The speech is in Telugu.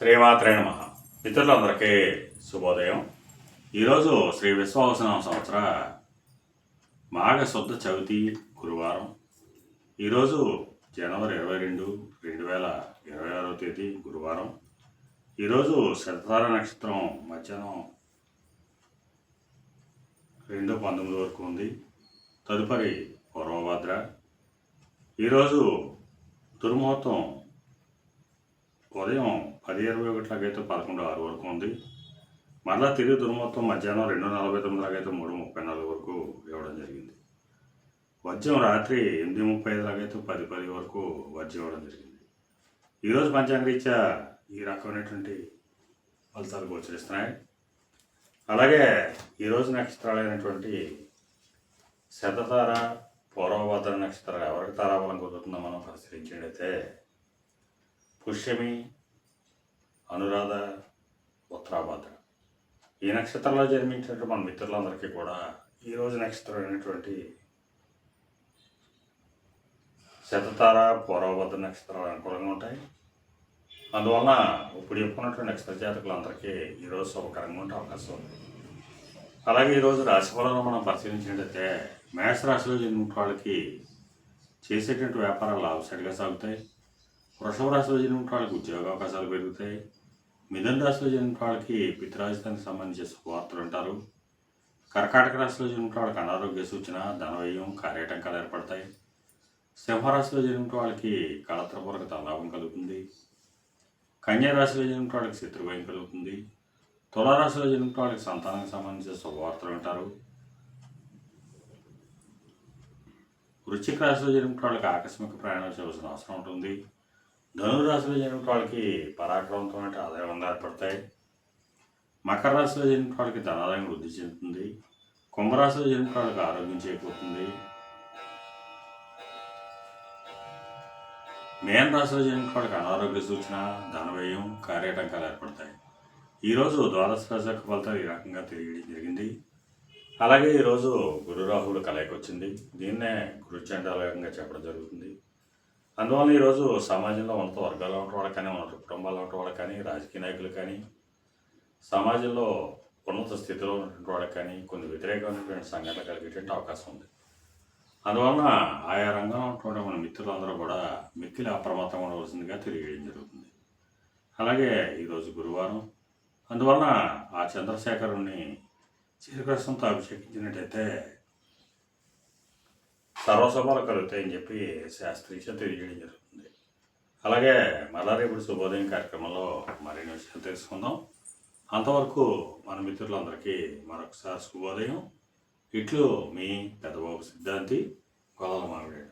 శ్రీమాత్రే నమః. మిత్రులందరికీ శుభోదయం. ఈరోజు శ్రీ విశ్వావసనామ సంవత్సర మాఘ శుద్ధ చవితి గురువారం. ఈరోజు జనవరి 22, 2026 తేదీ గురువారం. ఈరోజు శతతార నక్షత్రం మధ్యాహ్నం 2:19 వరకు ఉంది. తదుపరి పూర్వభద్ర. ఈరోజు దుర్ముహూర్తం ఉదయం 10:21 11:06 వరకు ఉంది. మరలా తిరిగి దుర్ముహూర్తం మధ్యాహ్నం 2:49 3:34 వరకు ఇవ్వడం జరిగింది. వజ్రం రాత్రి 8:35 10:10 వరకు వజ్రం ఇవ్వడం జరిగింది. ఈరోజు పంచాంగరీత్యా ఈ రకమైనటువంటి ఫలితాలు గోచరిస్తున్నాయి. అలాగే ఈరోజు నక్షత్రాలైనటువంటి శతతార, పూర్వభద్ర నక్షత్రాలు ఎవరికి తారాబలం కుదురుతుందో మనం పరిశీలించినట్లయితే పుష్యమి, అనురాధ, ఉత్తరాభద్ర ఈ నక్షత్రంలో జన్మించినటువంటి మన మిత్రులందరికీ కూడా ఈరోజు నక్షత్రం అయినటువంటి శతతార, పూర్వభద్ర నక్షత్రాలు అనుకూలంగా ఉంటాయి. అందువలన ఇప్పుడు చెప్పుకున్నటువంటి నక్షత్ర జాతకులందరికీ ఈరోజు శుభకరంగా ఉండే అవకాశం ఉంది. అలాగే ఈరోజు రాశిఫలంలో మనం పరిశీలించినట్లయితే మేషరాశిలో జన్మించిన వాళ్ళకి చేసేటువంటి వ్యాపారాలు లాభసాటిగా సాగుతాయి. వృషభ రాశిలో జన్మించిన వాళ్ళకి ఉద్యోగ అవకాశాలు పెరుగుతాయి. మిథున రాశిలో జన్మించిన వాళ్ళకి పితృరాజధానికి సంబంధించిన శుభవార్తలు ఉంటారు. కర్కాటక రాశిలో జన్మించిన వాళ్ళకి అనారోగ్య సూచన, ధనవ్యయం, కార్యాటంకాలు ఏర్పడతాయి. సింహరాశిలో జన్మించిన వాళ్ళకి కళత్రపూర్వక లాభం కలుగుతుంది. కన్యా రాశిలో జన్మించిన వాళ్ళకి శత్రుభయం కలుగుతుంది. తులారాశిలో జన్మించిన వాళ్ళకి సంతానానికి సంబంధించిన శుభవార్తలు ఉంటారు. వృశ్చిక రాశిలో జన్మించిన వాళ్ళకి ఆకస్మిక ప్రయాణాలు చేయవలసిన అవసరం ఉంటుంది. ధనురాశిలో జన్మించిన వాళ్ళకి పరాక్రమంతో ఆదాయం ఏర్పడతాయి. మకర రాశిలో జన్మించిన వాళ్ళకి ధనాదాయం వృద్ధి చెందుతుంది. కుంభరాశిలో జన్మించిన వాళ్ళకి ఆరోగ్యం చేకూరుతుంది. మేన రాశిలో జన్మించిన వాళ్ళకి అనారోగ్య సూచన, ధనవ్యయం, కార్యాటంకాలు ఏర్పడతాయి. ఈరోజు ద్వాదశ రాశి యొక్క ఫలితాలు ఈ రకంగా తెలియడం జరిగింది. అలాగే ఈరోజు గురు రాహువుల కలయిక వచ్చింది. దీన్నే గురు చండాలయంగా చెప్పడం జరుగుతుంది. అందువల్ల ఈరోజు సమాజంలో ఉన్నత వర్గాల్లో ఉన్న వాళ్ళకి కానీ, ఉన్నత కుటుంబాల్లో ఉన్న వాళ్ళకి కానీ, రాజకీయ నాయకులు కానీ, సమాజంలో ఉన్నత స్థితిలో ఉన్నటువంటి వాళ్ళకి కానీ కొన్ని వ్యతిరేకమైనటువంటి సంఘటనలు కలిగేటువంటి అవకాశం ఉంది. అందువలన ఆయా రంగంలో ఉన్నటువంటి మన మిత్రులందరూ కూడా మిక్కిలి అప్రమత్తంగా ఉండవలసిందిగా తెలియజేయడం జరుగుతుంది. అలాగే ఈరోజు గురువారం. అందువలన ఆ చంద్రశేఖరుణ్ణి శ్రీకృష్ణంతో అభిషేకించినట్టయితే సర్వశుభాలు కలుగుతాయని చెప్పి శాస్త్రీయ తెలియజేయడం జరుగుతుంది. అలాగే మళ్ళా రేపు శుభోదయం కార్యక్రమంలో మరిన్ని విషయాలు తెలుసుకుందాం. అంతవరకు మన మిత్రులందరికీ మరొకసారి శుభోదయం. ఇట్లు మీ పెద్దబాబు సిద్ధాంతి, గొల్లల మామిడి.